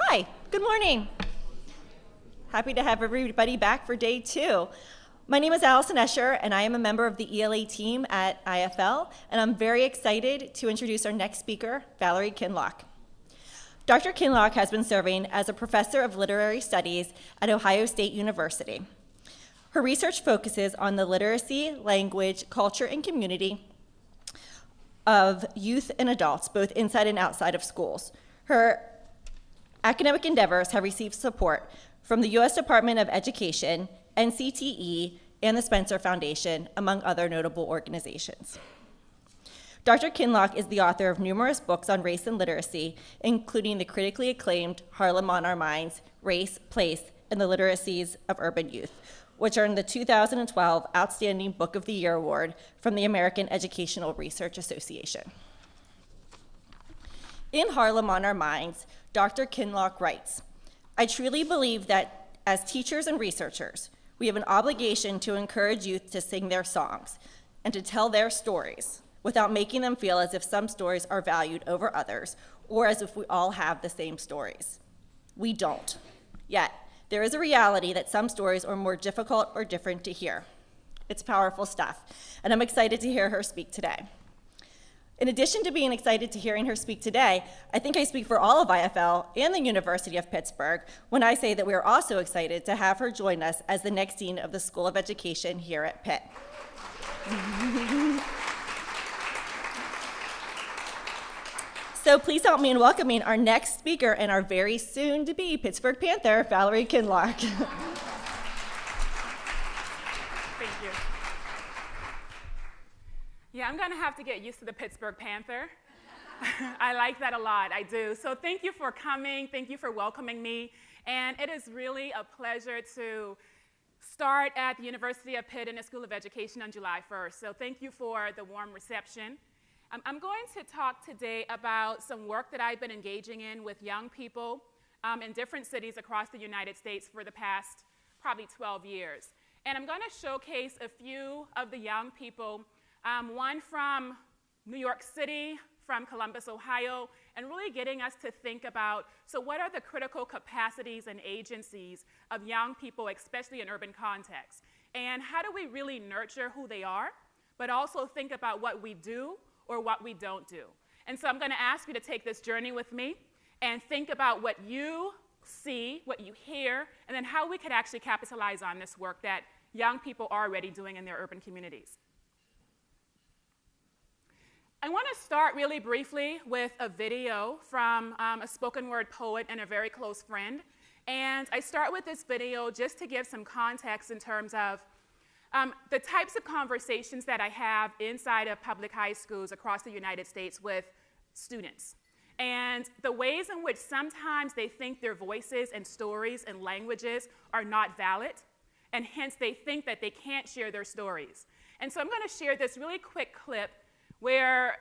Hi, good morning. Happy to have everybody back for day 2. My name is Allison Escher, and I am a member of the ELA team at IFL, and I'm very excited to introduce our next speaker, Valerie Kinloch. Dr. Kinloch has been serving as a professor of literary studies at Ohio State University. Her research focuses on the literacy, language, culture, and community of youth and adults, both inside and outside of schools. Her academic endeavors have received support from the U.S. Department of Education, NCTE, and the Spencer Foundation, among other notable organizations. Dr. Kinloch is the author of numerous books on race and literacy, including the critically acclaimed Harlem on Our Minds, Race, Place, and the Literacies of Urban Youth, which earned the 2012 Outstanding Book of the Year Award from the American Educational Research Association. In Harlem on Our Minds, Dr. Kinloch writes, "I truly believe that as teachers and researchers, we have an obligation to encourage youth to sing their songs and to tell their stories without making them feel as if some stories are valued over others or as if we all have the same stories. We don't. Yet, there is a reality that some stories are more difficult or different to hear." It's powerful stuff, and I'm excited to hear her speak today. In addition to being excited to hearing her speak today, I think I speak for all of IFL and the University of Pittsburgh when I say that we are also excited to have her join us as the next dean of the School of Education here at Pitt. So please help me in welcoming our next speaker and our very soon-to-be Pittsburgh Panther, Valerie Kinloch. Thank you. Yeah, I'm gonna have to get used to the Pittsburgh Panther. I like that a lot, I do. So thank you for coming, thank you for welcoming me, and it is really a pleasure to start at the University of Pitt in the School of Education on July 1st. So thank you for the warm reception. I'm going to talk today about some work that I've been engaging in with young people in different cities across the United States for the past probably 12 years. And I'm going to showcase a few of the young people, one from New York City, from Columbus, Ohio, and really getting us to think about, so what are the critical capacities and agencies of young people, especially in urban contexts? And how do we really nurture who they are, but also think about what we do or what we don't do? And so I'm going to ask you to take this journey with me and think about what you see, what you hear, and then how we could actually capitalize on this work that young people are already doing in their urban communities. I want to start really briefly with a video from a spoken word poet and a very close friend. And I start with this video just to give some context in terms of the types of conversations that I have inside of public high schools across the United States with students, and the ways in which sometimes they think their voices and stories and languages are not valid, and hence they think that they can't share their stories. And so I'm going to share this really quick clip where,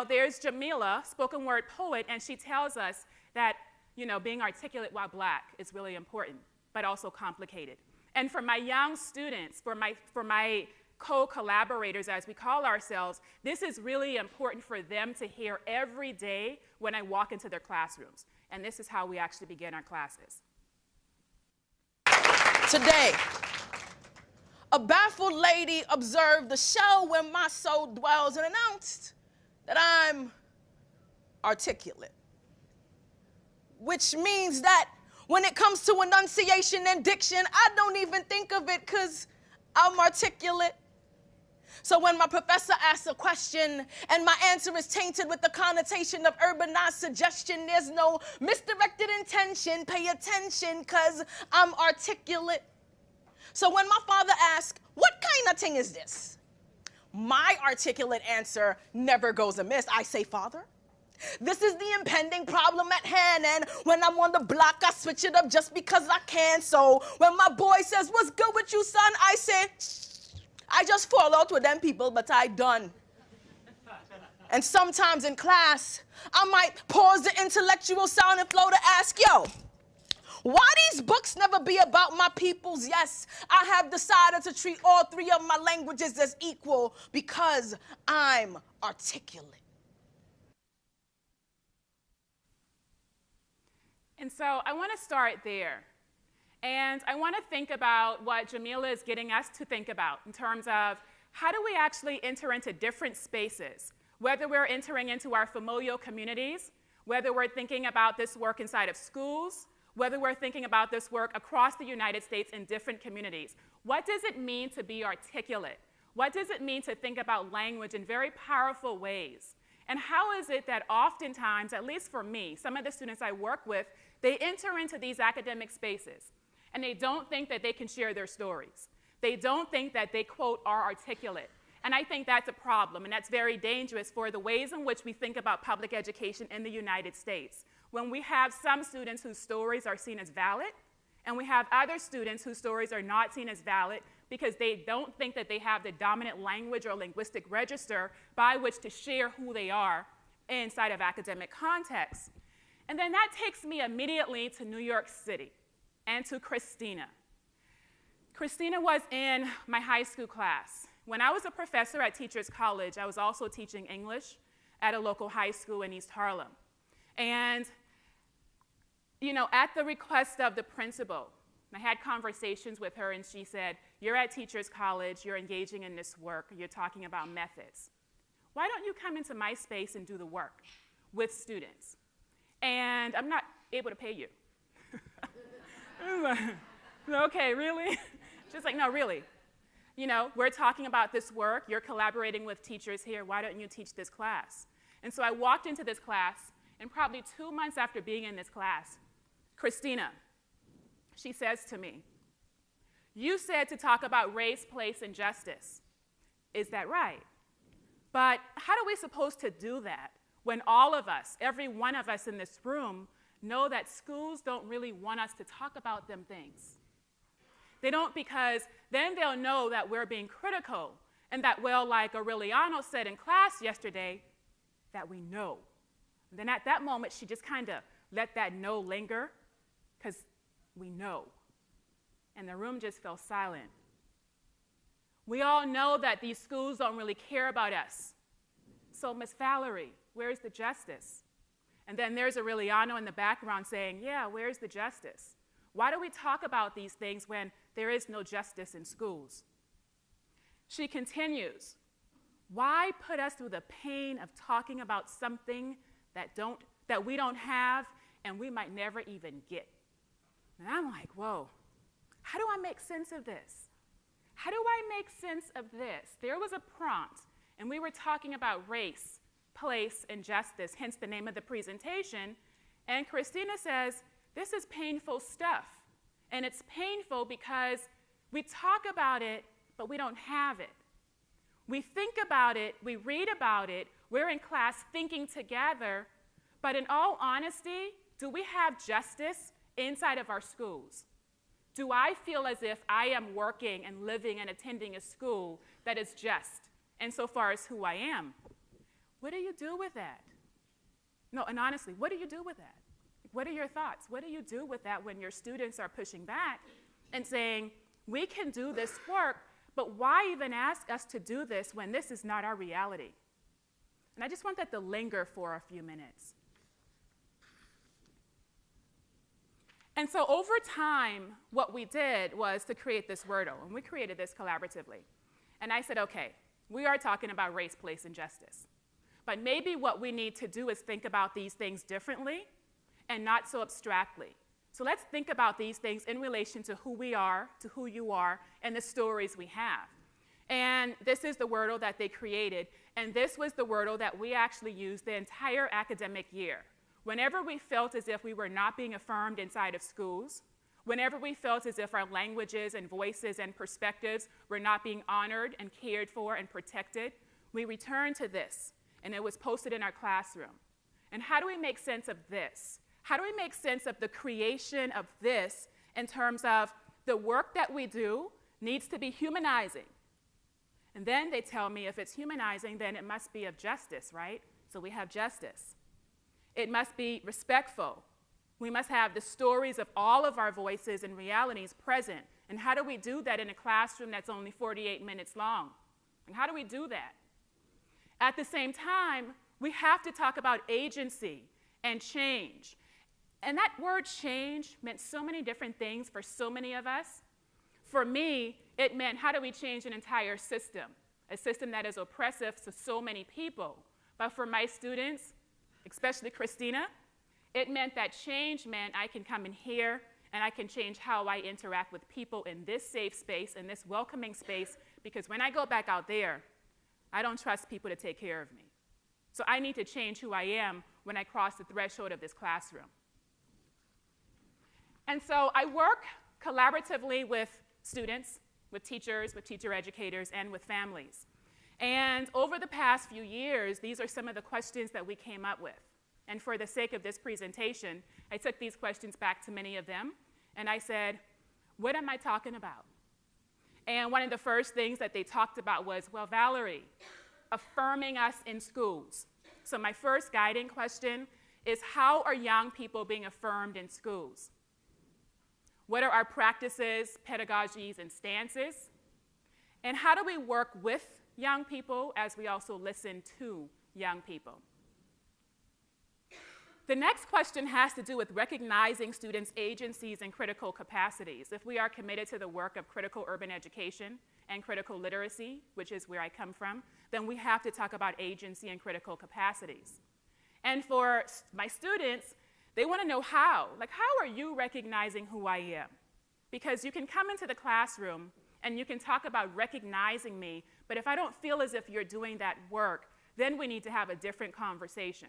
there's Jamila, spoken word poet, and she tells us that, being articulate while Black is really important, but also complicated. And for my young students, for my co-collaborators, as we call ourselves, this is really important for them to hear every day when I walk into their classrooms. And this is how we actually begin our classes. Today, a baffled lady observed the shell where my soul dwells and announced that I'm articulate, which means that when it comes to enunciation and diction, I don't even think of it because I'm articulate. So when my professor asks a question and my answer is tainted with the connotation of urbanized suggestion, there's no misdirected intention. Pay attention because I'm articulate. So when my father asks, "What kind of thing is this?" my articulate answer never goes amiss. I say, "Father, this is the impending problem at hand, and when I'm on the block, I switch it up just because I can." So when my boy says, "What's good with you, son?" I say, "I just fall out with them people, but I done." And sometimes in class, I might pause the intellectual sound and flow to ask, "Yo, why these books never be about my peoples?" Yes, I have decided to treat all three of my languages as equal because I'm articulate. And so I want to start there. And I want to think about what Jamila is getting us to think about in terms of how do we actually enter into different spaces, whether we're entering into our familial communities, whether we're thinking about this work inside of schools, whether we're thinking about this work across the United States in different communities. What does it mean to be articulate? What does it mean to think about language in very powerful ways? And how is it that oftentimes, at least for me, some of the students I work with, they enter into these academic spaces and they don't think that they can share their stories. They don't think that they, quote, are articulate. And I think that's a problem, and that's very dangerous for the ways in which we think about public education in the United States. When we have some students whose stories are seen as valid, and we have other students whose stories are not seen as valid because they don't think that they have the dominant language or linguistic register by which to share who they are inside of academic contexts. And then that takes me immediately to New York City and to Christina. Christina was in my high school class. When I was a professor at Teachers College, I was also teaching English at a local high school in East Harlem. And, you know, at the request of the principal, I had conversations with her, and she said, you're at Teachers College, you're engaging in this work, you're talking about methods. Why don't you come into my space and do the work with students? And I'm not able to pay you. Okay, really? She's like, no, really. You know, we're talking about this work, you're collaborating with teachers here, why don't you teach this class? And so I walked into this class, and probably 2 months after being in this class, Christina, she says to me, you said to talk about race, place, and justice. Is that right? But how are we supposed to do that when all of us, every one of us in this room, know that schools don't really want us to talk about them things? They don't, because then they'll know that we're being critical and that, well, like Aureliano said in class yesterday, that we know. And then at that moment, she just kind of let that no linger, because we know. And the room just fell silent. We all know that these schools don't really care about us. So, Miss Valerie, where's the justice? And then there's Aureliano in the background saying, yeah, where's the justice? Why do we talk about these things when there is no justice in schools? She continues, why put us through the pain of talking about something that we don't have and we might never even get? And I'm like, whoa, how do I make sense of this? How do I make sense of this? There was a prompt, and we were talking about race, place, and justice, hence the name of the presentation. And Christina says, this is painful stuff. And it's painful because we talk about it, but we don't have it. We think about it, we read about it, we're in class thinking together, but in all honesty, do we have justice inside of our schools? Do I feel as if I am working and living and attending a school that is just insofar as who I am? What do you do with that? No, and honestly, what do you do with that? What are your thoughts? What do you do with that when your students are pushing back and saying, we can do this work, but why even ask us to do this when this is not our reality? And I just want that to linger for a few minutes. And so over time, what we did was to create this Wordle, and we created this collaboratively. And I said, okay, we are talking about race, place, and justice. But maybe what we need to do is think about these things differently and not so abstractly. So let's think about these things in relation to who we are, to who you are, and the stories we have. And this is the Wordle that they created, and this was the Wordle that we actually used the entire academic year. Whenever we felt as if we were not being affirmed inside of schools, whenever we felt as if our languages and voices and perspectives were not being honored and cared for and protected, we returned to this, and it was posted in our classroom. And how do we make sense of this? How do we make sense of the creation of this in terms of the work that we do needs to be humanizing? And then they tell me if it's humanizing, then it must be of justice, right? So we have justice. It must be respectful. We must have the stories of all of our voices and realities present. And how do we do that in a classroom that's only 48 minutes long? And how do we do that? At the same time, we have to talk about agency and change. And that word change meant so many different things for so many of us. For me, it meant how do we change an entire system, a system that is oppressive to so many people. But for my students, especially Christina, it meant that change meant I can come in here and I can change how I interact with people in this safe space, in this welcoming space, because when I go back out there, I don't trust people to take care of me. So I need to change who I am when I cross the threshold of this classroom. And so I work collaboratively with students, with teachers, with teacher educators, and with families. And over the past few years, these are some of the questions that we came up with. And for the sake of this presentation, I took these questions back to many of them, and I said, what am I talking about? And one of the first things that they talked about was, well, Valerie, affirming us in schools. So my first guiding question is, how are young people being affirmed in schools? What are our practices, pedagogies, and stances? And how do we work with young people as we also listen to young people? The next question has to do with recognizing students' agencies and critical capacities. If we are committed to the work of critical urban education and critical literacy, which is where I come from, then we have to talk about agency and critical capacities. And for my students, they want to know how. Like, how are you recognizing who I am? Because you can come into the classroom and you can talk about recognizing me, but if I don't feel as if you're doing that work, then we need to have a different conversation.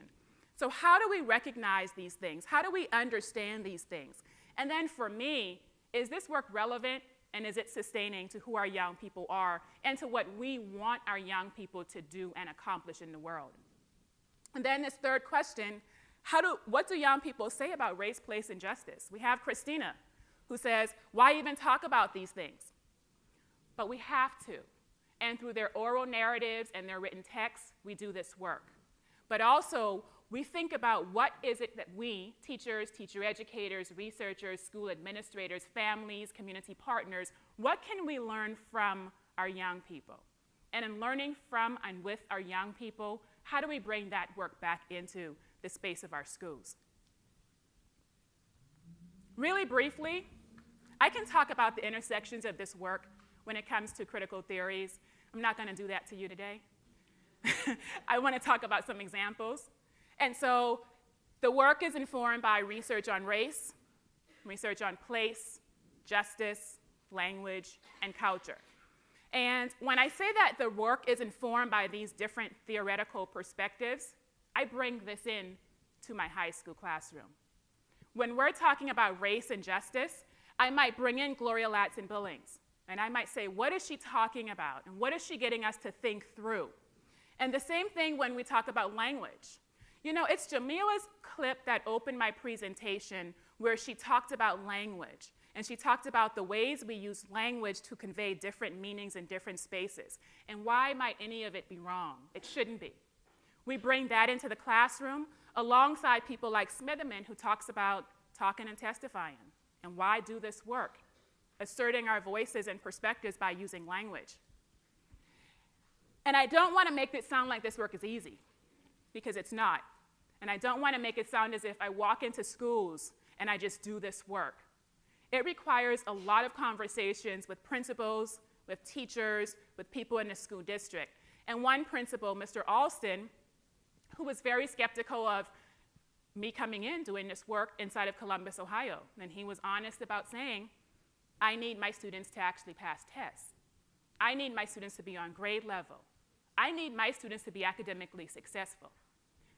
So how do we recognize these things? How do we understand these things? And then for me, is this work relevant and is it sustaining to who our young people are and to what we want our young people to do and accomplish in the world? And then this third question, what do young people say about race, place, and justice? We have Christina, who says, why even talk about these things? But we have to. And through their oral narratives and their written texts, we do this work. But also, we think about what is it that we, teachers, teacher educators, researchers, school administrators, families, community partners, what can we learn from our young people? And in learning from and with our young people, how do we bring that work back into the space of our schools? Really briefly, I can talk about the intersections of this work when it comes to critical theories. I'm not going to do that to you today. I want to talk about some examples. And so the work is informed by research on race, research on place, justice, language, and culture. And when I say that the work is informed by these different theoretical perspectives, I bring this in to my high school classroom. When we're talking about race and justice, I might bring in Gloria Latson Billings, and I might say, what is she talking about? And what is she getting us to think through? And the same thing when we talk about language. You know, it's Jamila's clip that opened my presentation where she talked about language. And she talked about the ways we use language to convey different meanings in different spaces. And why might any of it be wrong? It shouldn't be. We bring that into the classroom alongside people like Smitherman, who talks about talking and testifying. And why do this work? Asserting our voices and perspectives by using language. And I don't want to make it sound like this work is easy, because it's not. And I don't want to make it sound as if I walk into schools and I just do this work. It requires a lot of conversations with principals, with teachers, with people in the school district. And one principal, Mr. Alston, who was very skeptical of me coming in doing this work inside of Columbus, Ohio. And he was honest about saying, I need my students to actually pass tests. I need my students to be on grade level. I need my students to be academically successful.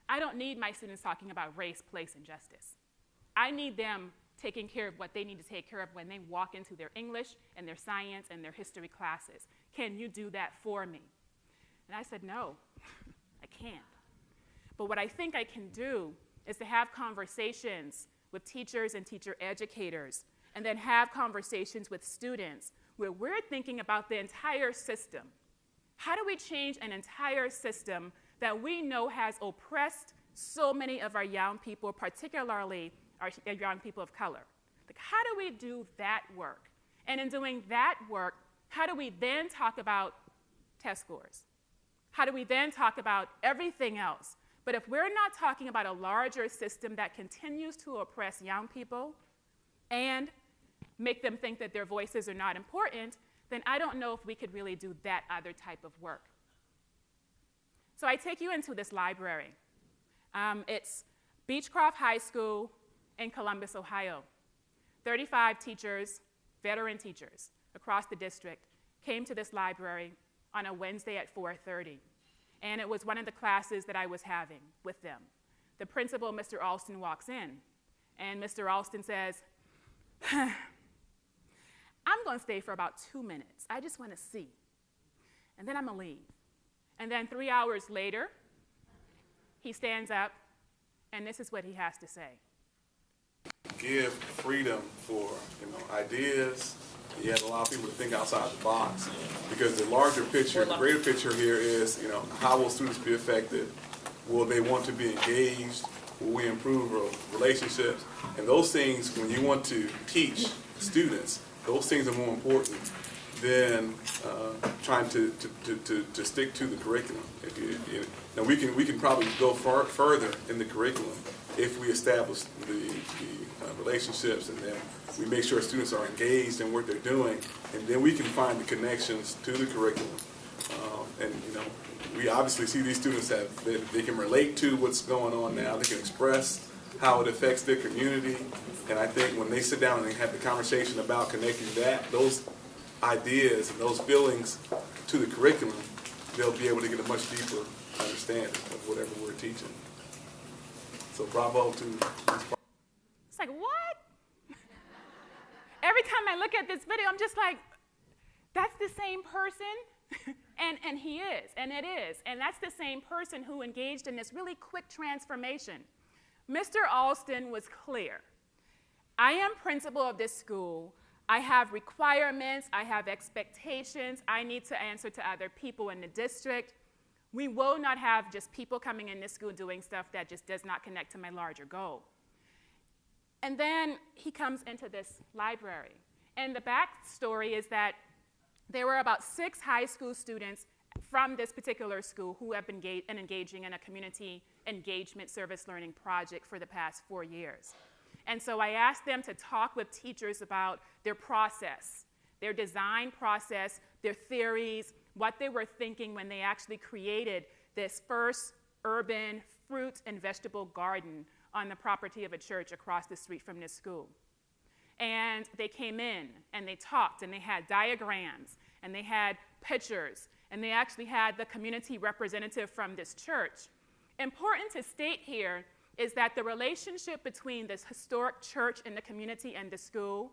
I don't need my students talking about race, place, and justice. I need them taking care of what they need to take care of when they walk into their English and their science and their history classes. Can you do that for me? And I said, no, I can't. But what I think I can do is to have conversations with teachers and teacher educators, and then have conversations with students where we're thinking about the entire system. How do we change an entire system that we know has oppressed so many of our young people, particularly our young people of color? Like, how do we do that work? And in doing that work, how do we then talk about test scores? How do we then talk about everything else? But if we're not talking about a larger system that continues to oppress young people and make them think that their voices are not important, then I don't know if we could really do that other type of work. So I take you into this library. It's Beechcroft High School in Columbus, Ohio. 35 teachers, veteran teachers across the district came to this library on a Wednesday at 4:30. And it was one of the classes that I was having with them. The principal, Mr. Alston, walks in, and Mr. Alston says, I'm going to stay for about 2 minutes. I just want to see. And then I'm going to leave. And then 3 hours later, he stands up, and this is what he has to say. Give freedom for ideas. You have to allow people to think outside the box, because the larger picture, the greater picture here is, how will students be affected? Will they want to be engaged? Will we improve relationships? And those things, when you want to teach students, those things are more important than trying to stick to the curriculum. Now we can probably go further in the curriculum if we establish the relationships, and then we make sure students are engaged in what they're doing, and then we can find the connections to the curriculum. We obviously see these students that they can relate to what's going on now. They can express how it affects their community, and I think when they sit down and they have the conversation about connecting those ideas and those feelings to the curriculum, they'll be able to get a much deeper understanding of whatever we're teaching. So bravo to these. It's like, what? Every time I look at this video, I'm just like, that's the same person? and he is, and it is. And that's the same person who engaged in this really quick transformation. Mr. Alston was clear. I am principal of this school. I have requirements. I have expectations. I need to answer to other people in the district. We will not have just people coming in this school doing stuff that just does not connect to my larger goal. And then he comes into this library. And the backstory is that there were about 6 high school students from this particular school who have been engaging in a community engagement service learning project for the past 4 years. And so I asked them to talk with teachers about their process, their design process, their theories, what they were thinking when they actually created this first urban fruit and vegetable garden on the property of a church across the street from this school. And they came in and they talked and they had diagrams and they had pictures and they actually had the community representative from this church. Important to state here is that the relationship between this historic church and the community and the school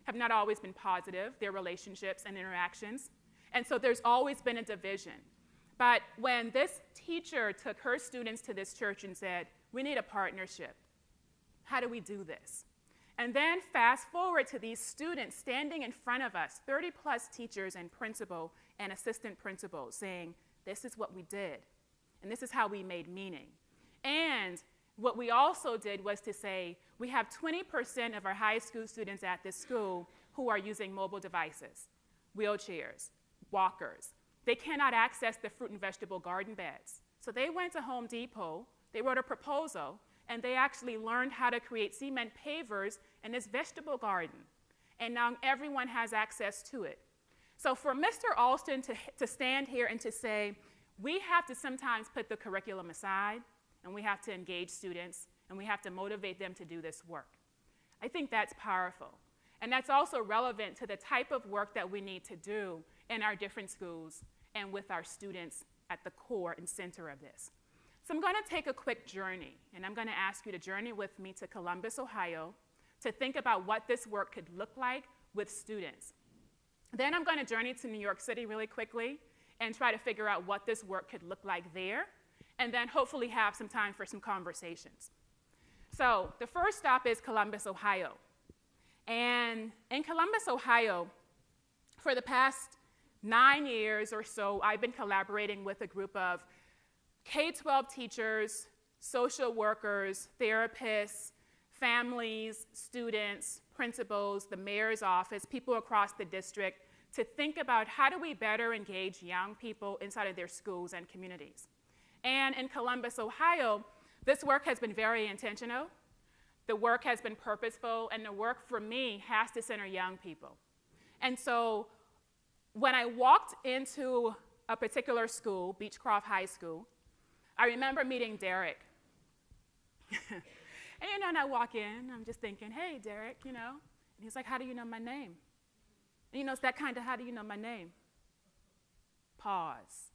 have not always been positive, their relationships and interactions. And so there's always been a division. But when this teacher took her students to this church and said, we need a partnership, how do we do this? And then fast forward to these students standing in front of us, 30 plus teachers and principal and assistant principals saying, this is what we did, and this is how we made meaning. And what we also did was to say, we have 20% of our high school students at this school who are using mobile devices, wheelchairs, walkers. They cannot access the fruit and vegetable garden beds. So they went to Home Depot, they wrote a proposal, and they actually learned how to create cement pavers in this vegetable garden. And now everyone has access to it. So for Mr. Alston to stand here and to say, we have to sometimes put the curriculum aside, and we have to engage students, and we have to motivate them to do this work. I think that's powerful. And that's also relevant to the type of work that we need to do in our different schools and with our students at the core and center of this. So I'm going to take a quick journey, and I'm going to ask you to journey with me to Columbus, Ohio, to think about what this work could look like with students. Then I'm going to journey to New York City really quickly and try to figure out what this work could look like there, and then hopefully have some time for some conversations. So the first stop is Columbus, Ohio. And in Columbus, Ohio, for the past 9 years or so, I've been collaborating with a group of K-12 teachers, social workers, therapists, families, students, principals, the mayor's office, people across the district, to think about how do we better engage young people inside of their schools and communities. And in Columbus, Ohio, this work has been very intentional. The work has been purposeful, and the work for me has to center young people. And so when I walked into a particular school, Beechcroft High School, I remember meeting Derek. And I walk in, I'm just thinking, hey, Derek, And he's like, how do you know my name? And it's that kind of, how do you know my name? Pause.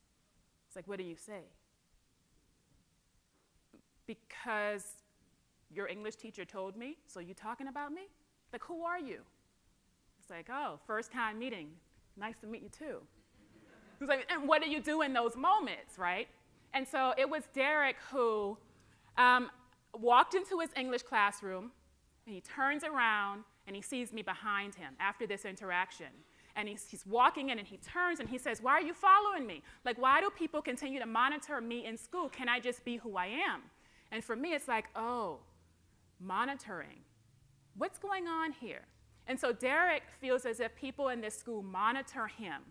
It's like, what do you say? Because your English teacher told me, so you talking about me? Like, who are you? It's like, oh, first time meeting. Nice to meet you too. It's like, and what do you do in those moments, right? And so it was Derek who walked into his English classroom, and he turns around and he sees me behind him after this interaction. And he's walking in and he turns and he says, why are you following me? Like, why do people continue to monitor me in school? Can I just be who I am? And for me, it's like, oh, monitoring. What's going on here? And so Derek feels as if people in this school monitor him.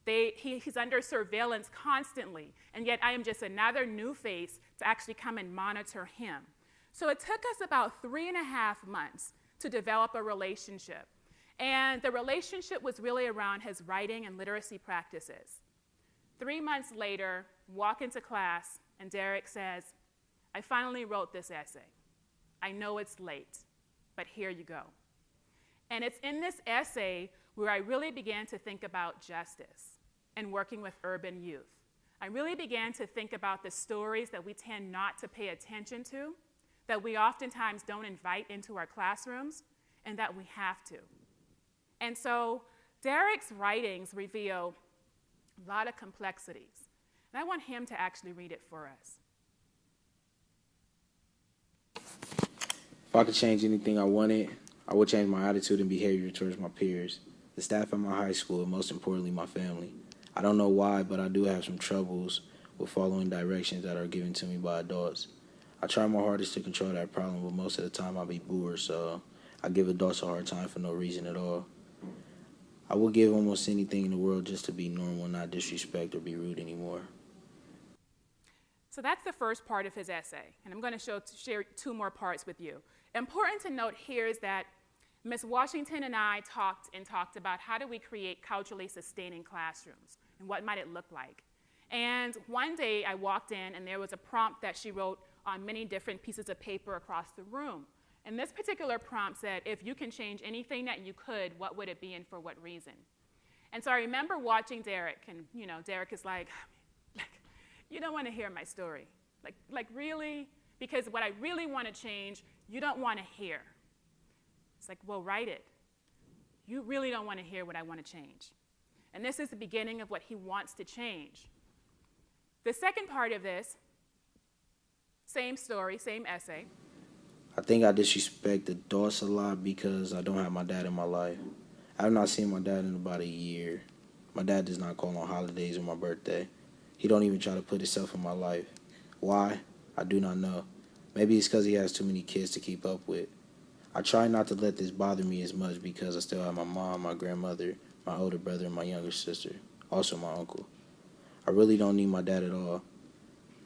He's under surveillance constantly, and yet I am just another new face to actually come and monitor him. So it took us about 3.5 months to develop a relationship. And the relationship was really around his writing and literacy practices. 3 months later, walk into class, and Derek says, I finally wrote this essay. I know it's late, but here you go. And it's in this essay where I really began to think about justice and working with urban youth. I really began to think about the stories that we tend not to pay attention to, that we oftentimes don't invite into our classrooms, and that we have to. And so Derek's writings reveal a lot of complexities. And I want him to actually read it for us. If I could change anything I wanted, I would change my attitude and behavior towards my peers, the staff at my high school, and most importantly, my family. I don't know why, but I do have some troubles with following directions that are given to me by adults. I try my hardest to control that problem, but most of the time I be bored, so I give adults a hard time for no reason at all. I would give almost anything in the world just to be normal, not disrespect or be rude anymore. So that's the first part of his essay, and I'm going to share 2 more parts with you. Important to note here is that Ms. Washington and I talked about how do we create culturally sustaining classrooms and what might it look like. And one day I walked in and there was a prompt that she wrote on many different pieces of paper across the room. And this particular prompt said, if you can change anything that you could, what would it be and for what reason? And so I remember watching Derek, and Derek is like, you don't want to hear my story. Like really? Because what I really want to change, you don't want to hear. It's like, well, write it. You really don't want to hear what I want to change. And this is the beginning of what he wants to change. The second part of this, same story, same essay. I think I disrespect adults a lot because I don't have my dad in my life. I have not seen my dad in about a year. My dad does not call on holidays or my birthday. He don't even try to put himself in my life. Why? I do not know. Maybe it's because he has too many kids to keep up with. I try not to let this bother me as much because I still have my mom, my grandmother, my older brother, and my younger sister, also my uncle. I really don't need my dad at all.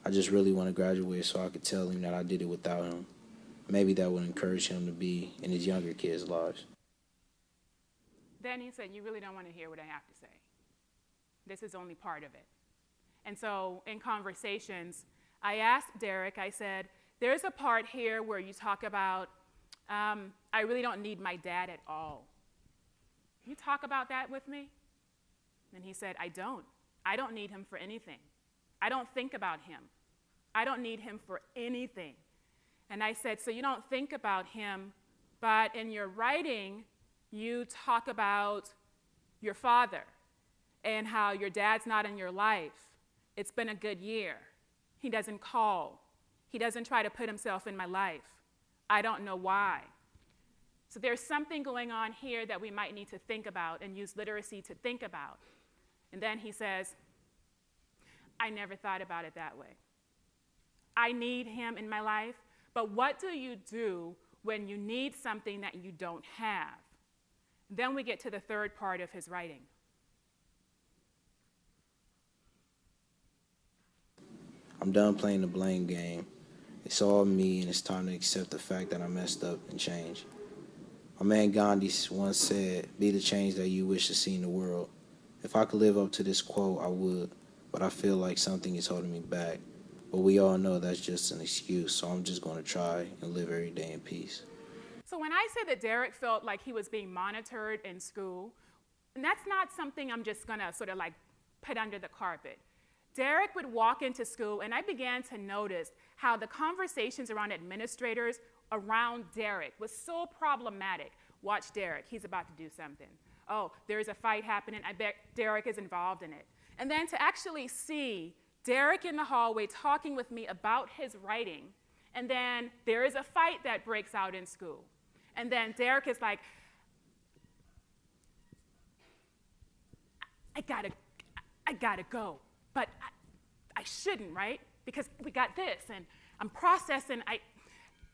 I just really want to graduate so I could tell him that I did it without him. Maybe that would encourage him to be in his younger kids' lives. Then he said, you really don't want to hear what I have to say. This is only part of it. And so in conversations, I asked Derek, I said, there's a part here where you talk about, I really don't need my dad at all. Can you talk about that with me? And he said, I don't. I don't need him for anything. I don't think about him. I don't need him for anything. And I said, so you don't think about him, but in your writing, you talk about your father and how your dad's not in your life. It's been a good year. He doesn't call. He doesn't try to put himself in my life. I don't know why. So there's something going on here that we might need to think about and use literacy to think about. And then he says, I never thought about it that way. I need him in my life, but what do you do when you need something that you don't have? Then we get to the third part of his writing. I'm done playing the blame game. It's all me, and it's time to accept the fact that I messed up and change. My man Gandhi once said, "Be the change that you wish to see in the world." If I could live up to this quote, I would, but I feel like something is holding me back. But we all know that's just an excuse, so I'm just going to try and live every day in peace. So when I say that Derek felt like he was being monitored in school, and that's not something I'm just going to sort of like put under the carpet. Derek would walk into school, and I began to notice how the conversations around administrators around Derek was so problematic. Watch Derek, he's about to do something. Oh, there's a fight happening, I bet Derek is involved in it. And then to actually see Derek in the hallway talking with me about his writing, and then there is a fight that breaks out in school. And then Derek is like, I gotta go, but I shouldn't, right? Because we got this, and I'm processing,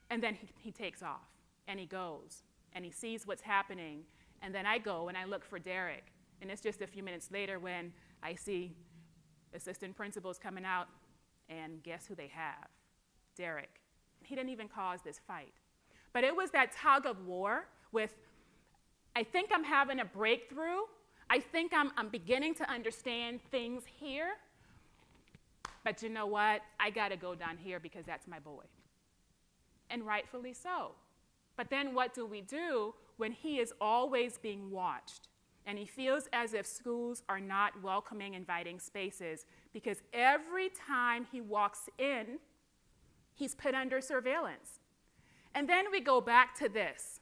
and then he takes off, and he goes, and he sees what's happening, and then I go and I look for Derek, and it's just a few minutes later when I see assistant principals coming out, and guess who they have? Derek. He didn't even cause this fight. But it was that tug of war with, I think I'm having a breakthrough, I think I'm beginning to understand things here, but you know what? I gotta go down here because that's my boy. And rightfully so. But then what do we do when he is always being watched and he feels as if schools are not welcoming, inviting spaces because every time he walks in, he's put under surveillance. And then we go back to this.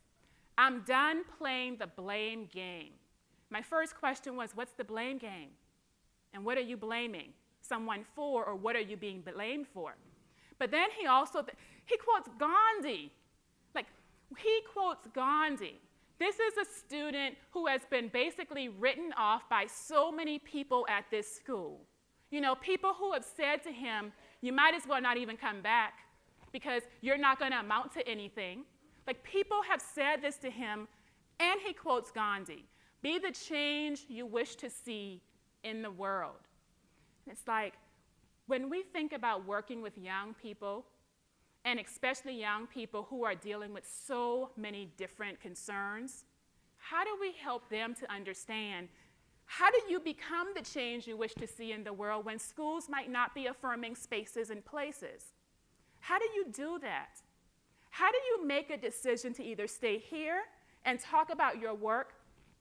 I'm done playing the blame game. My first question was, what's the blame game? And what are you blaming someone for, or what are you being blamed for? But then he also, he quotes Gandhi. Like, he quotes Gandhi. This is a student who has been basically written off by so many people at this school. You know, people who have said to him, you might as well not even come back because you're not going to amount to anything. Like, people have said this to him, and he quotes Gandhi. Be the change you wish to see in the world. And it's like, when we think about working with young people, and especially young people who are dealing with so many different concerns, how do we help them to understand, how do you become the change you wish to see in the world when schools might not be affirming spaces and places? How do you do that? How do you make a decision to either stay here and talk about your work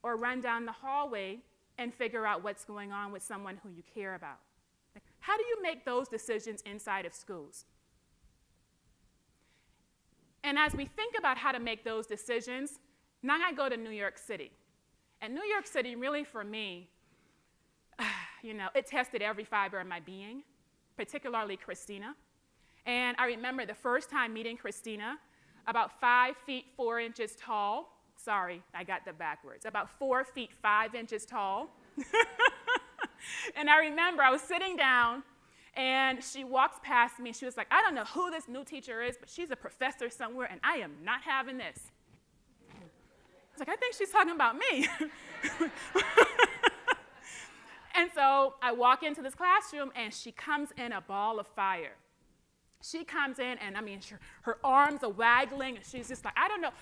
or run down the hallway and figure out what's going on with someone who you care about? How do you make those decisions inside of schools? And as we think about how to make those decisions, now I go to New York City. And New York City, really for me, you know, it tested every fiber of my being, particularly Christina. And I remember the first time meeting Christina, about 5 feet 4 inches tall. Sorry, I got that backwards. About 4 feet 5 inches tall. And I remember I was sitting down, and she walks past me. She was like, I don't know who this new teacher is, but she's a professor somewhere, and I am not having this. I was like, I think she's talking about me. And so I walk into this classroom, and she comes in a ball of fire. She comes in, and I mean, her arms are waggling, and she's just like, I don't know,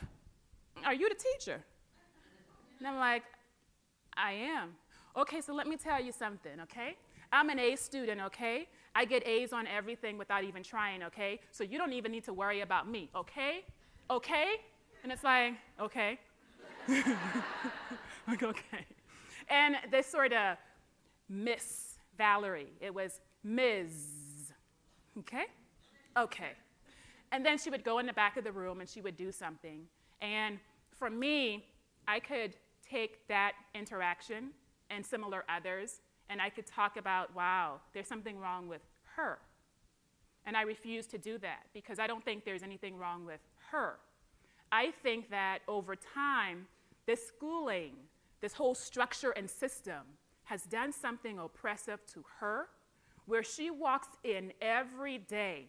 are you the teacher? And I'm like, I am. Okay, so let me tell you something, okay? I'm an A student, okay? I get A's on everything without even trying, okay? So you don't even need to worry about me, okay? Okay? And it's like, okay. Like, okay. And this sort of Miss Valerie, it was Ms. Okay? Okay. And then she would go in the back of the room and she would do something. And for me, I could take that interaction and similar others, and I could talk about, wow, there's something wrong with her. And I refuse to do that because I don't think there's anything wrong with her. I think that over time, this schooling, this whole structure and system has done something oppressive to her, where she walks in every day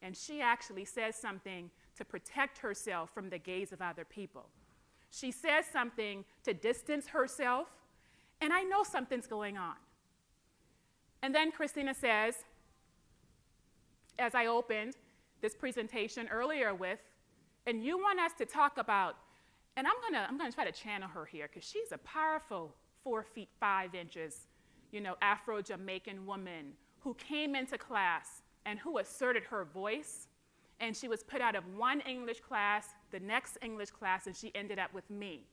and she actually says something to protect herself from the gaze of other people. She says something to distance herself, and I know something's going on. And then Christina says, as I opened this presentation earlier with, and you want us to talk about, and I'm gonna try to channel her here because she's a powerful 4 feet 5 inches, Afro-Jamaican woman who came into class and who asserted her voice, and she was put out of one English class, the next English class, and she ended up with me.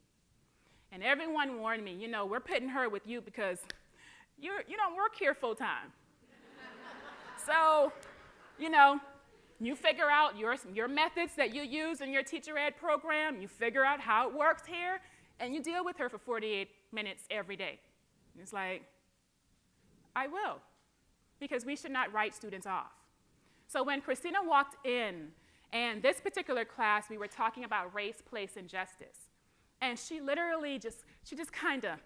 And everyone warned me, we're putting her with you because you don't work here full time. So, you figure out your methods that you use in your teacher ed program, you figure out how it works here, and you deal with her for 48 minutes every day. And it's like, I will, because we should not write students off. So when Christina walked in, and this particular class, we were talking about race, place, and justice. And she literally just kind of,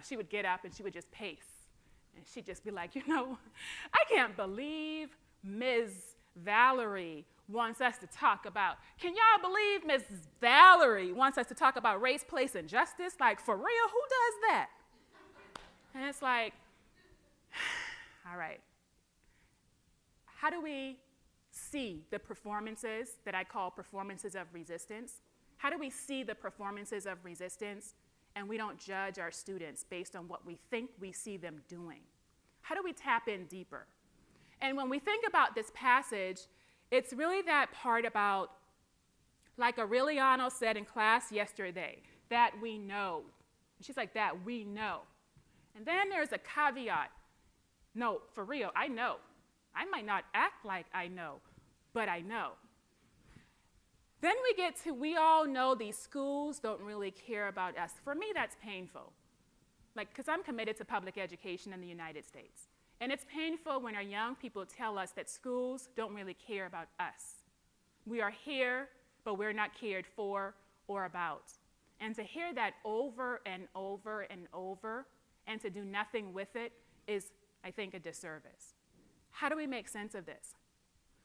she would get up and she would just pace. And she'd just be like, I can't believe Ms. Valerie wants us to talk about, can y'all believe Ms. Valerie wants us to talk about race, place, and justice? Like, for real, who does that? And it's like, all right. How do we see the performances that I call performances of resistance? How do we see the performances of resistance and we don't judge our students based on what we think we see them doing? How do we tap in deeper? And when we think about this passage, it's really that part about, like Aureliano said in class yesterday, that we know. And she's like, that we know. And then there's a caveat. No, for real, I know. I might not act like I know, but I know. Then we get to, we all know these schools don't really care about us. For me, that's painful. Because I'm committed to public education in the United States. And it's painful when our young people tell us that schools don't really care about us. We are here, but we're not cared for or about. And to hear that over and over and over, and to do nothing with it is, I think, a disservice. How do we make sense of this?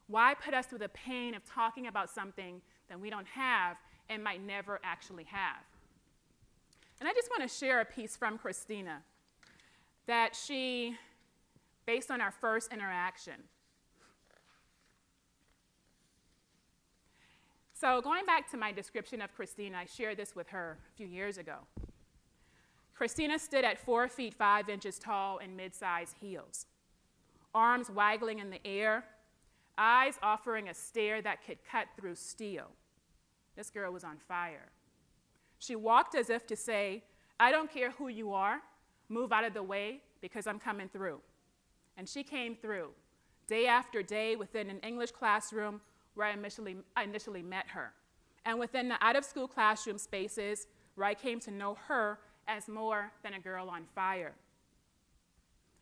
Why put us through the pain of talking about something that we don't have and might never actually have? And I just want to share a piece from Christina that she, based on our first interaction. So going back to my description of Christina, I shared this with her a few years ago. Christina stood at 4 feet 5 inches tall in mid-sized heels, arms waggling in the air, eyes offering a stare that could cut through steel. This girl was on fire. She walked as if to say, I don't care who you are, move out of the way because I'm coming through. And she came through, day after day within an English classroom where I initially met her, and within the out-of-school classroom spaces where I came to know her as more than a girl on fire.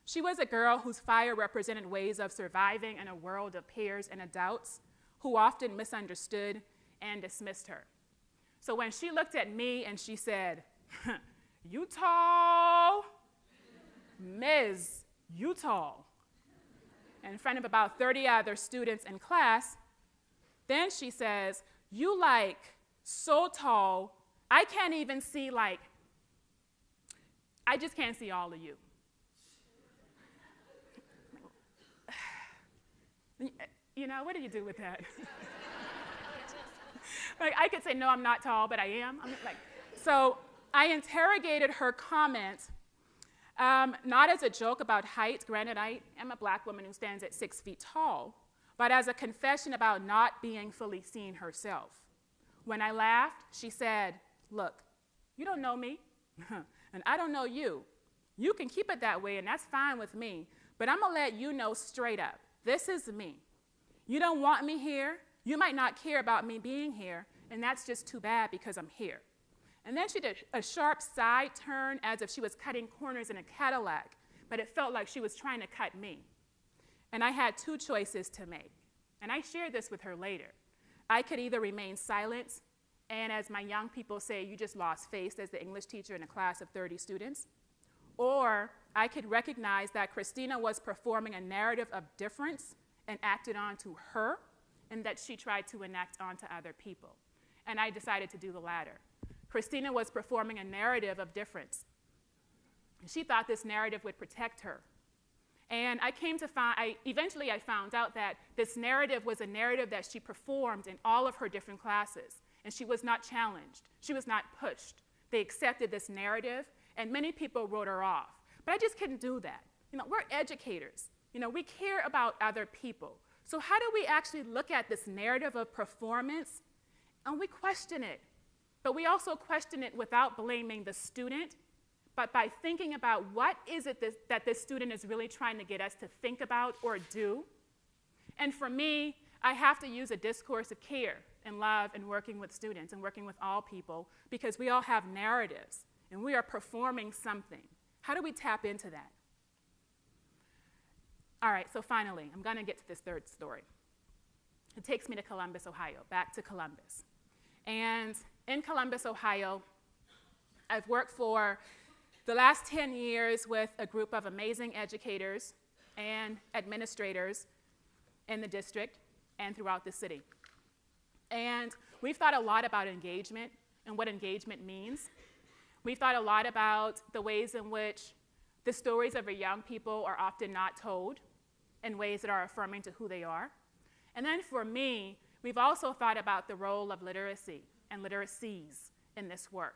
She was a girl whose fire represented ways of surviving in a world of peers and adults who often misunderstood and dismissed her. So when she looked at me and she said, you tall, Ms. You tall, in front of about 30 other students in class, then she says, you like so tall, I can't even see I just can't see all of you. What do you do with that? I could say, no, I'm not tall, but I am. So I interrogated her comment, not as a joke about height. Granted, I am a black woman who stands at 6 feet tall, but as a confession about not being fully seen herself. When I laughed, she said, look, you don't know me, and I don't know you. You can keep it that way, and that's fine with me, but I'm going to let you know straight up, this is me. You don't want me here. You might not care about me being here, and that's just too bad because I'm here. And then she did a sharp side turn as if she was cutting corners in a Cadillac, but it felt like she was trying to cut me. And I had two choices to make, and I shared this with her later. I could either remain silent, and as my young people say, you just lost face as the English teacher in a class of 30 students, or I could recognize that Christina was performing a narrative of difference and acted onto her, and that she tried to enact onto other people. And I decided to do the latter. Christina was performing a narrative of difference. She thought this narrative would protect her. And eventually I found out that this narrative was a narrative that she performed in all of her different classes. And she was not challenged. She was not pushed. They accepted this narrative, and many people wrote her off. But I just couldn't do that. We're educators. We care about other people. So how do we actually look at this narrative of performance? And we question it. But we also question it without blaming the student, but by thinking about what is it that this student is really trying to get us to think about or do. And for me, I have to use a discourse of care and love in working with students and working with all people, because we all have narratives and we are performing something. How do we tap into that? All right, so finally, I'm going to get to this third story. It takes me to Columbus, Ohio, back to Columbus. And in Columbus, Ohio, I've worked for the last 10 years with a group of amazing educators and administrators in the district and throughout the city. And we've thought a lot about engagement and what engagement means. We've thought a lot about the ways in which the stories of our young people are often not told in ways that are affirming to who they are. And then for me, we've also thought about the role of literacy and literacies in this work.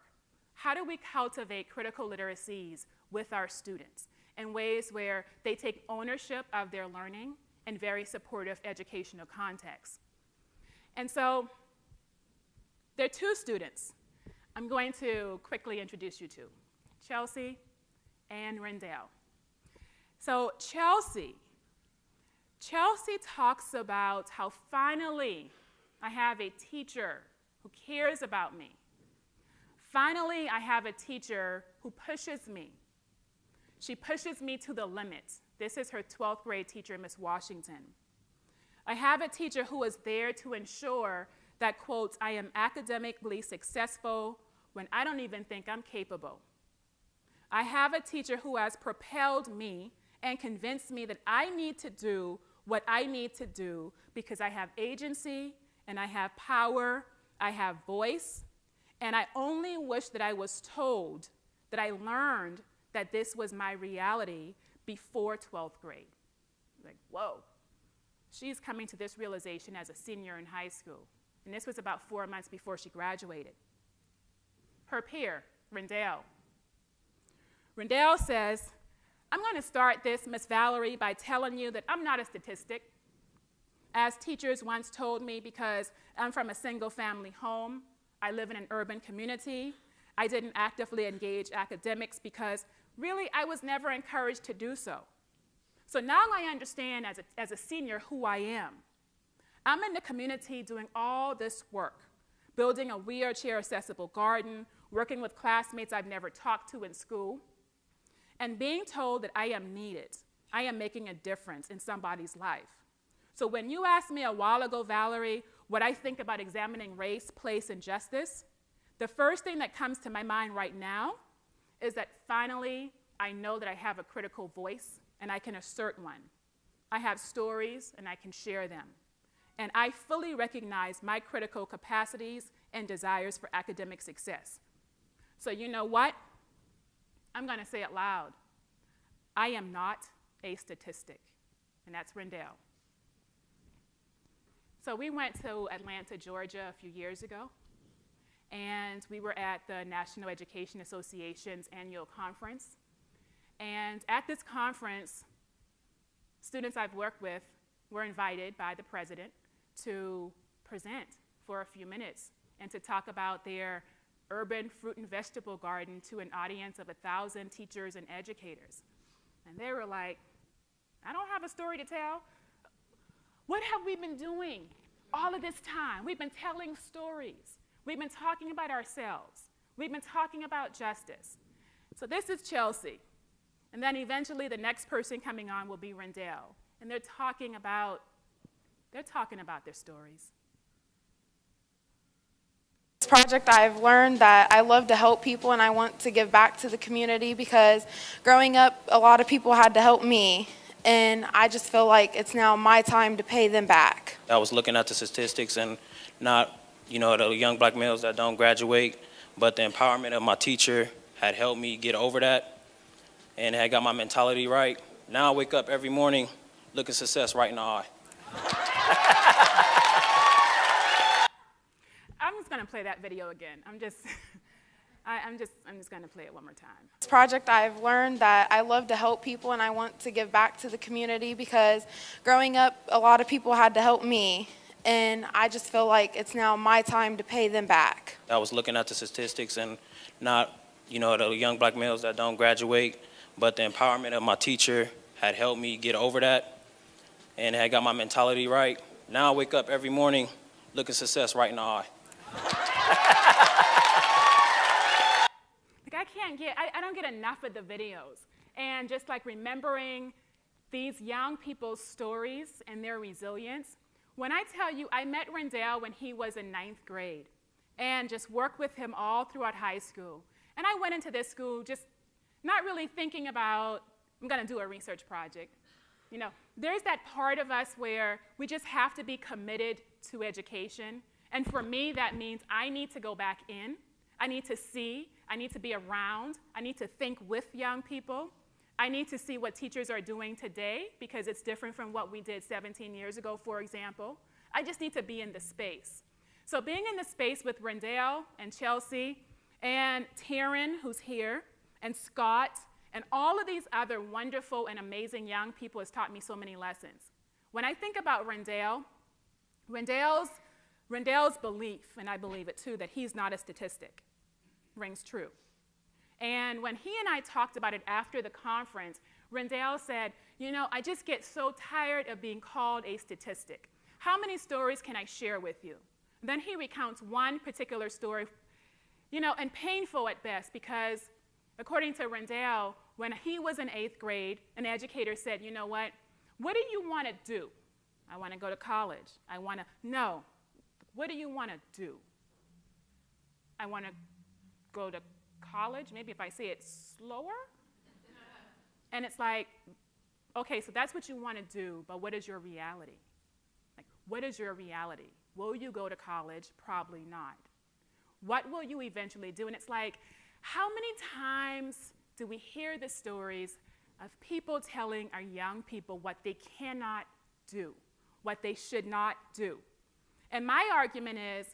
How do we cultivate critical literacies with our students in ways where they take ownership of their learning in very supportive educational contexts? And so there are two students I'm going to quickly introduce you to, Chelsea and Rendell. So Chelsea talks about how finally I have a teacher who cares about me. Finally, I have a teacher who pushes me. She pushes me to the limit. This is her 12th grade teacher, Miss Washington. I have a teacher who is there to ensure that, quote, I am academically successful when I don't even think I'm capable. I have a teacher who has propelled me and convinced me that I need to do what I need to do because I have agency and I have power, I have voice, and I only wish that I was told, that I learned that this was my reality before 12th grade. Like, whoa. She's coming to this realization as a senior in high school. And this was about 4 months before she graduated. Her peer, Rendell. Rendell says, I'm going to start this, Miss Valerie, by telling you that I'm not a statistic. As teachers once told me, because I'm from a single-family home, I live in an urban community, I didn't actively engage academics because really I was never encouraged to do so. So now I understand as a senior who I am. I'm in the community doing all this work, building a wheelchair-accessible garden, working with classmates I've never talked to in school, and being told that I am needed. I am making a difference in somebody's life. So when you asked me a while ago, Valerie, what I think about examining race, place, and justice, the first thing that comes to my mind right now is that finally I know that I have a critical voice and I can assert one. I have stories and I can share them. And I fully recognize my critical capacities and desires for academic success. So you know what? I'm going to say it loud. I am not a statistic, and that's Rendell. So we went to Atlanta, Georgia a few years ago, and we were at the National Education Association's annual conference. And at this conference, students I've worked with were invited by the president to present for a few minutes and to talk about their urban fruit and vegetable garden to an audience of 1,000 teachers and educators. And they were like, I don't have a story to tell. What have we been doing all of this time? We've been telling stories. We've been talking about ourselves. We've been talking about justice. So this is Chelsea. And then eventually the next person coming on will be Rendell. And they're talking about their stories. This project, I've learned that I love to help people and I want to give back to the community because growing up, a lot of people had to help me. And I just feel like it's now my time to pay them back. I was looking at the statistics and not, the young black males that don't graduate, but the empowerment of my teacher had helped me get over that and had got my mentality right. Now I wake up every morning looking success right in the eye. I'm just gonna play that video again. I'm just gonna play it one more time. This project, I've learned that I love to help people and I want to give back to the community because growing up, a lot of people had to help me, and I just feel like it's now my time to pay them back. I was looking at the statistics and not, the young black males that don't graduate, but the empowerment of my teacher had helped me get over that and had got my mentality right. Now I wake up every morning looking success right in the eye. I don't get enough of the videos. And just like remembering these young people's stories and their resilience. When I tell you, I met Rendell when he was in 9th grade and just worked with him all throughout high school. And I went into this school just not really thinking about, I'm gonna do a research project. There's that part of us where we just have to be committed to education. And for me, that means I need to go back in. I need to see, I need to be around, I need to think with young people. I need to see what teachers are doing today because it's different from what we did 17 years ago, for example. I just need to be in the space. So being in the space with Rendell and Chelsea and Taryn, who's here, and Scott, and all of these other wonderful and amazing young people has taught me so many lessons. When I think about Rendell's belief, and I believe it too, that he's not a statistic, rings true. And when he and I talked about it after the conference, Rendell said, I just get so tired of being called a statistic. How many stories can I share with you? Then he recounts one particular story, and painful at best, because according to Rendell, when he was in 8th grade, an educator said, what do you want to do? I want to go to college. No. What do you want to do? I want to go to college. Maybe if I say it slower. And it's like, okay, so that's what you want to do, but what is your reality? What is your reality? Will you go to college? Probably not. What will you eventually do? And it's like, how many times do we hear the stories of people telling our young people what they cannot do, what they should not do? And my argument is,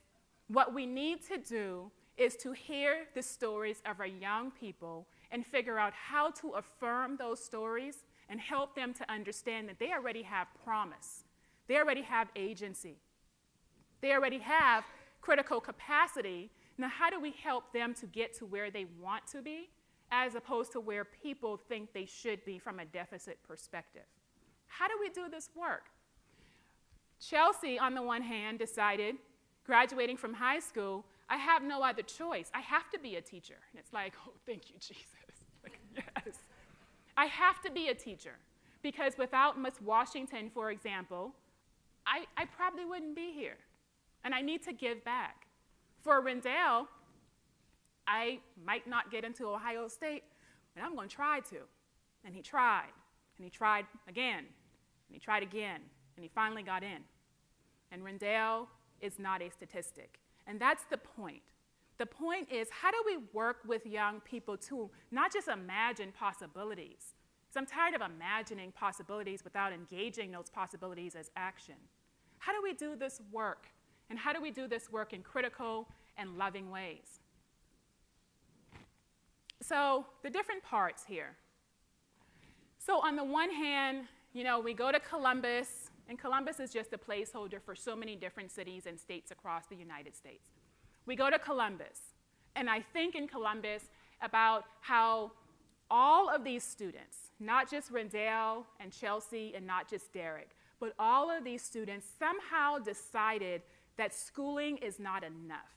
what we need to do is to hear the stories of our young people and figure out how to affirm those stories and help them to understand that they already have promise. They already have agency. They already have critical capacity. Now, how do we help them to get to where they want to be as opposed to where people think they should be from a deficit perspective? How do we do this work? Chelsea, on the one hand, decided, graduating from high school, I have no other choice. I have to be a teacher. And it's like, oh, thank you, Jesus. Yes. I have to be a teacher because without Miss Washington, for example, I probably wouldn't be here. And I need to give back. For Rendell, I might not get into Ohio State, but I'm going to try to. And he tried again, and he tried again, and he finally got in. And Rendell is not a statistic. And that's the point. The point is, how do we work with young people to not just imagine possibilities? Because I'm tired of imagining possibilities without engaging those possibilities as action. How do we do this work? And how do we do this work in critical and loving ways? So the different parts here. So on the one hand, we go to Columbus, and Columbus is just a placeholder for so many different cities and states across the United States. We go to Columbus, and I think in Columbus about how all of these students, not just Rendell and Chelsea and not just Derek, but all of these students somehow decided that schooling is not enough,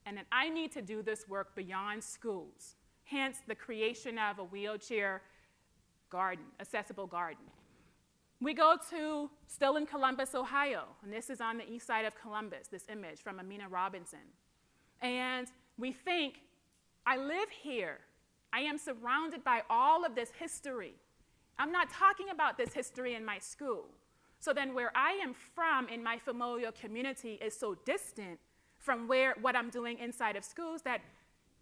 and that I need to do this work beyond schools, hence the creation of a wheelchair garden, accessible garden. We go to, still in Columbus, Ohio, and this is on the east side of Columbus, this image from Amina Robinson. And we think, I live here. I am surrounded by all of this history. I'm not talking about this history in my school. So then where I am from in my familial community is so distant from what I'm doing inside of schools that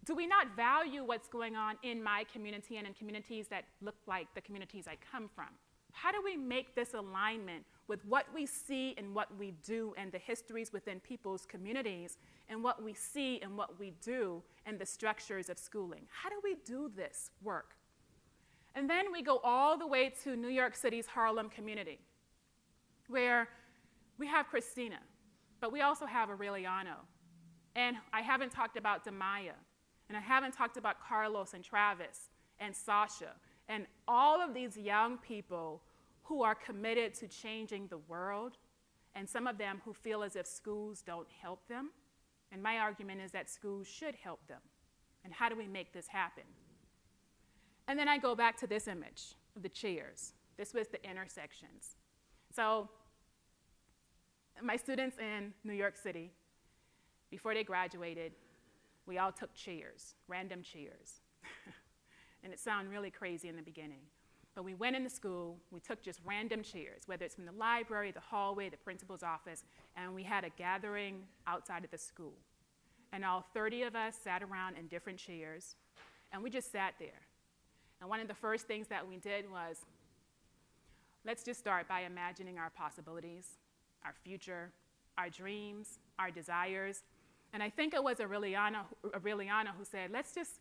Do we not value what's going on in my community and in communities that look like the communities I come from? How do we make this alignment with what we see and what we do and the histories within people's communities and what we see and what we do and the structures of schooling? How do we do this work? And then we go all the way to New York City's Harlem community, where we have Christina, but we also have Aureliano. And I haven't talked about Demaya, and I haven't talked about Carlos and Travis and Sasha, and all of these young people who are committed to changing the world, and some of them who feel as if schools don't help them. And my argument is that schools should help them. And how do we make this happen? And then I go back to this image of the chairs. This was the intersections. So my students in New York City, before they graduated, we all took chairs, random chairs. And it sounded really crazy in the beginning. But we went into school, we took just random chairs, whether it's from the library, the hallway, the principal's office, and we had a gathering outside of the school. And all 30 of us sat around in different chairs, and we just sat there. And one of the first things that we did was, let's just start by imagining our possibilities, our future, our dreams, our desires. And I think it was Aureliano who said, let's just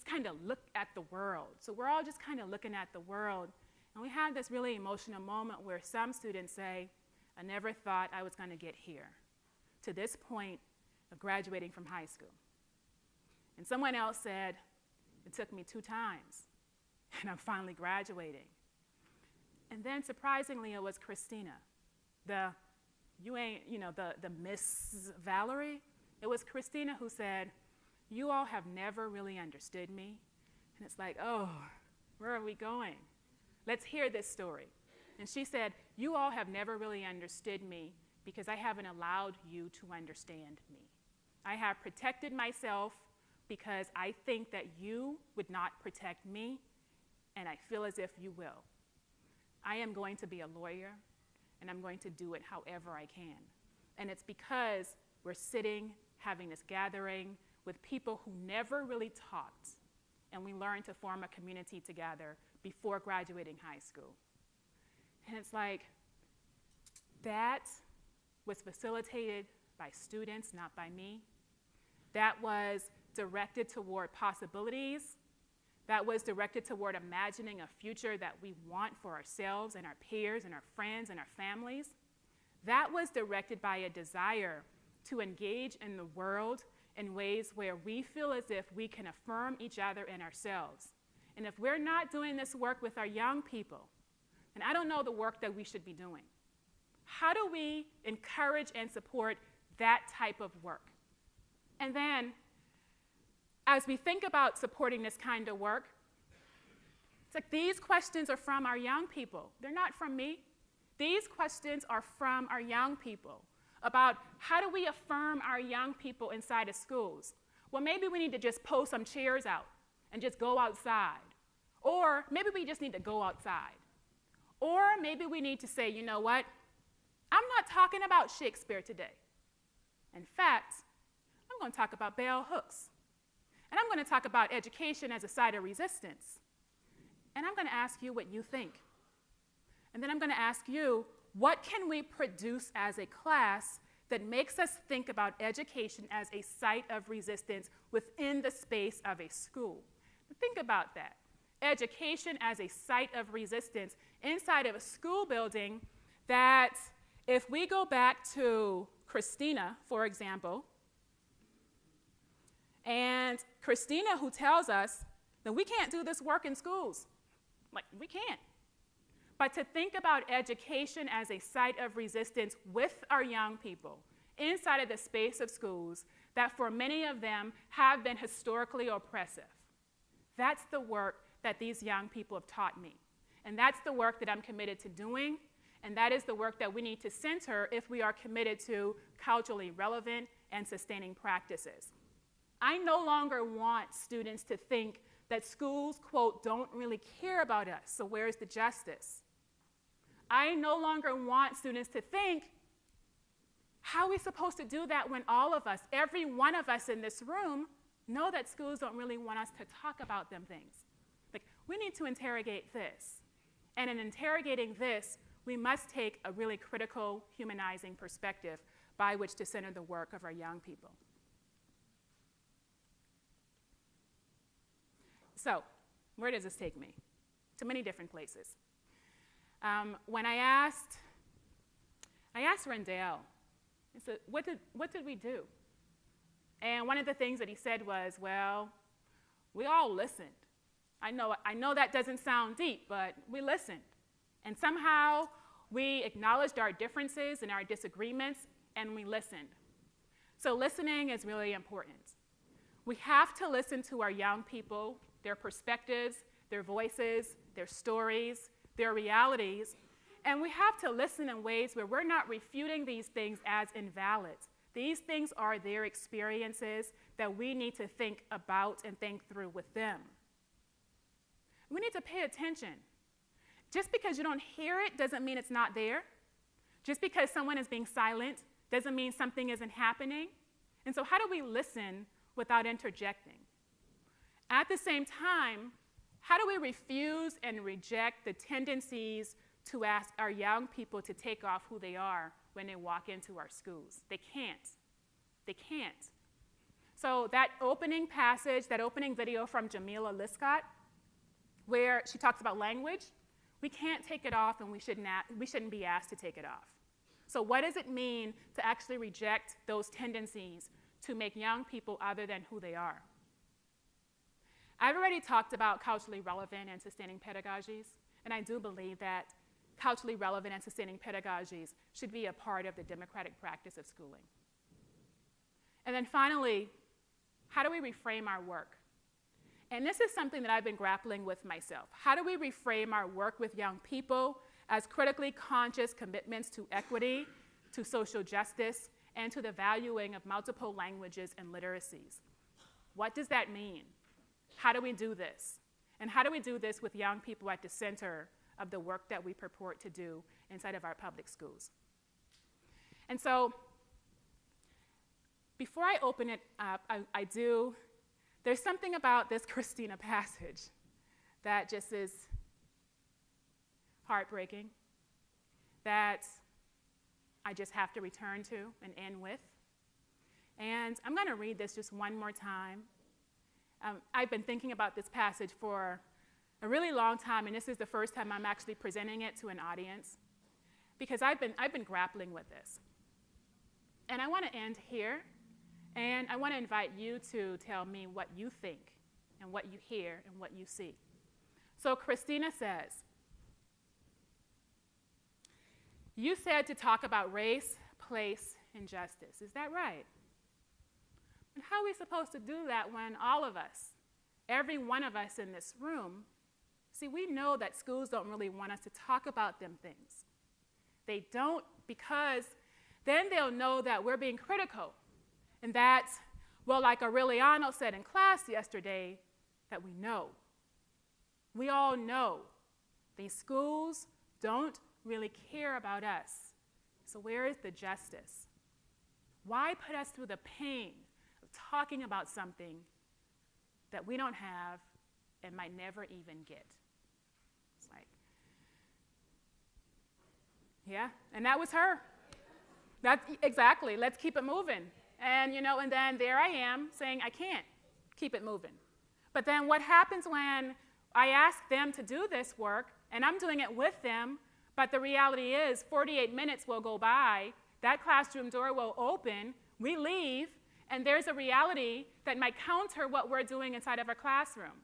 kind of look at the world. So we're all just kind of looking at the world. And we had this really emotional moment where some students say, I never thought I was going to get here, to this point of graduating from high school. And someone else said, it took me 2 times, and I'm finally graduating. And then surprisingly, it was Christina, the Miss Valerie. It was Christina who said, you all have never really understood me. And it's like, oh, where are we going? Let's hear this story. And she said, you all have never really understood me because I haven't allowed you to understand me. I have protected myself because I think that you would not protect me, and I feel as if you will. I am going to be a lawyer, and I'm going to do it however I can. And it's because we're sitting, having this gathering with people who never really talked, and we learned to form a community together before graduating high school. And it's like, that was facilitated by students, not by me. That was directed toward possibilities. That was directed toward imagining a future that we want for ourselves and our peers and our friends and our families. That was directed by a desire to engage in the world in ways where we feel as if we can affirm each other and ourselves. And if we're not doing this work with our young people, then I don't know the work that we should be doing. How do we encourage and support that type of work? And then, as we think about supporting this kind of work, it's like these questions are from our young people. They're not from me. These questions are from our young people about how do we affirm our young people inside of schools. Well, maybe we need to just pull some chairs out and just go outside. Or maybe we just need to go outside. Or maybe we need to say, you know what? I'm not talking about Shakespeare today. In fact, I'm going to talk about bell hooks. And I'm going to talk about education as a site of resistance. And I'm going to ask you what you think. And then I'm going to ask you, what can we produce as a class that makes us think about education as a site of resistance within the space of a school? Think about that. Education as a site of resistance inside of a school building that, if we go back to Christina, for example, and Christina who tells us that we can't do this work in schools. Like, we can't. But to think about education as a site of resistance with our young people inside of the space of schools that for many of them have been historically oppressive. That's the work that these young people have taught me. And that's the work that I'm committed to doing. And that is the work that we need to center if we are committed to culturally relevant and sustaining practices. I no longer want students to think that schools, quote, don't really care about us, so where's the justice? I no longer want students to think, how are we supposed to do that when all of us, every one of us in this room, know that schools don't really want us to talk about them things. Like, we need to interrogate this. And in interrogating this, we must take a really critical, humanizing perspective by which to center the work of our young people. So, where does this take me? To many different places. When I asked Rendell, I said, what did we do? And one of the things that he said was, well, we all listened. I know that doesn't sound deep, but we listened. And somehow we acknowledged our differences and our disagreements, and we listened. So listening is really important. We have to listen to our young people, their perspectives, their voices, their stories, their realities, and we have to listen in ways where we're not refuting these things as invalid. These things are their experiences that we need to think about and think through with them. We need to pay attention. Just because you don't hear it doesn't mean it's not there. Just because someone is being silent doesn't mean something isn't happening. And so how do we listen without interjecting? At the same time, how do we refuse and reject the tendencies to ask our young people to take off who they are when they walk into our schools? They can't. They can't. So that opening passage, that opening video from Jamila Liscott, where she talks about language, we can't take it off, and we shouldn't be asked to take it off. So what does it mean to actually reject those tendencies to make young people other than who they are? I've already talked about culturally relevant and sustaining pedagogies, and I do believe that culturally relevant and sustaining pedagogies should be a part of the democratic practice of schooling. And then finally, how do we reframe our work? And this is something that I've been grappling with myself. How do we reframe our work with young people as critically conscious commitments to equity, to social justice, and to the valuing of multiple languages and literacies? What does that mean? How do we do this? And how do we do this with young people at the center of the work that we purport to do inside of our public schools? And so, before I open it up, there's something about this Christina passage that just is heartbreaking, that I just have to return to and end with. And I'm going to read this just one more time. I've been thinking about this passage for a really long time, and this is the first time I'm actually presenting it to an audience, because I've been grappling with this. And I want to end here, and I want to invite you to tell me what you think and what you hear and what you see. So Christina says, you said to talk about race, place, and justice. Is that right? And how are we supposed to do that when all of us, every one of us in this room, see, we know that schools don't really want us to talk about them things. They don't, because then they'll know that we're being critical. And that, well, like Aureliano said in class yesterday, that we know. We all know these schools don't really care about us. So where is the justice? Why put us through the pain of talking about something that we don't have and might never even get? It's like, yeah, and that was her. Exactly, let's keep it moving. And, and then there I am saying I can't keep it moving. But then what happens when I ask them to do this work, and I'm doing it with them, but the reality is 48 minutes will go by, that classroom door will open, we leave, and there's a reality that might counter what we're doing inside of our classroom.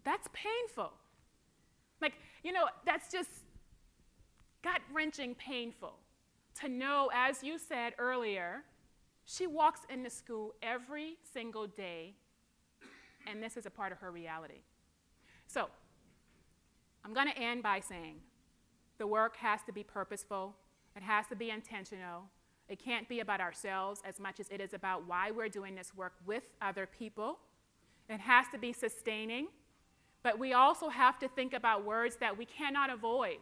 That's painful. That's just gut-wrenching painful to know, as you said earlier, she walks into school every single day, and this is a part of her reality. So, I'm going to end by saying the work has to be purposeful. It has to be intentional. It can't be about ourselves as much as it is about why we're doing this work with other people. It has to be sustaining, but we also have to think about words that we cannot avoid: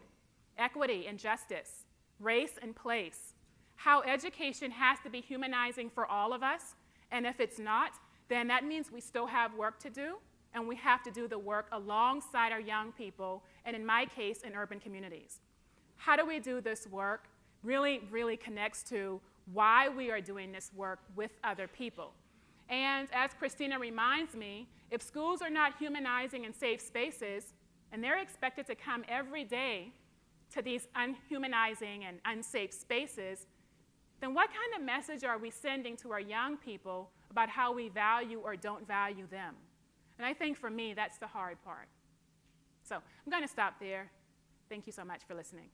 equity and justice, race and place. How education has to be humanizing for all of us, and if it's not, then that means we still have work to do, and we have to do the work alongside our young people, and in my case, in urban communities. How do we do this work really connects to why we are doing this work with other people. And as Christina reminds me, if schools are not humanizing and safe spaces, and they're expected to come every day to these unhumanizing and unsafe spaces, then what kind of message are we sending to our young people about how we value or don't value them? And I think for me, that's the hard part. So I'm going to stop there. Thank you so much for listening.